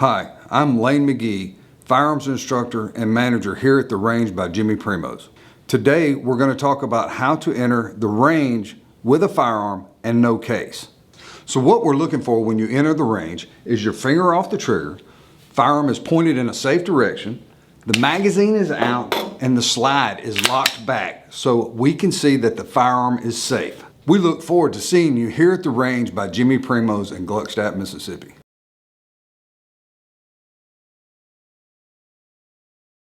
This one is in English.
Hi, I'm Layne Magee, Firearms Instructor and Manager here at the range by Jimmy Primos. Today we're going to talk about how to enter the range with a firearm and no case. So what we're looking for when you enter the range is your finger off the trigger, firearm is pointed in a safe direction, the magazine is out, and the slide is locked back so we can see that the firearm is safe. We look forward to seeing you here at the range by Jimmy Primos in Gluckstadt, Mississippi.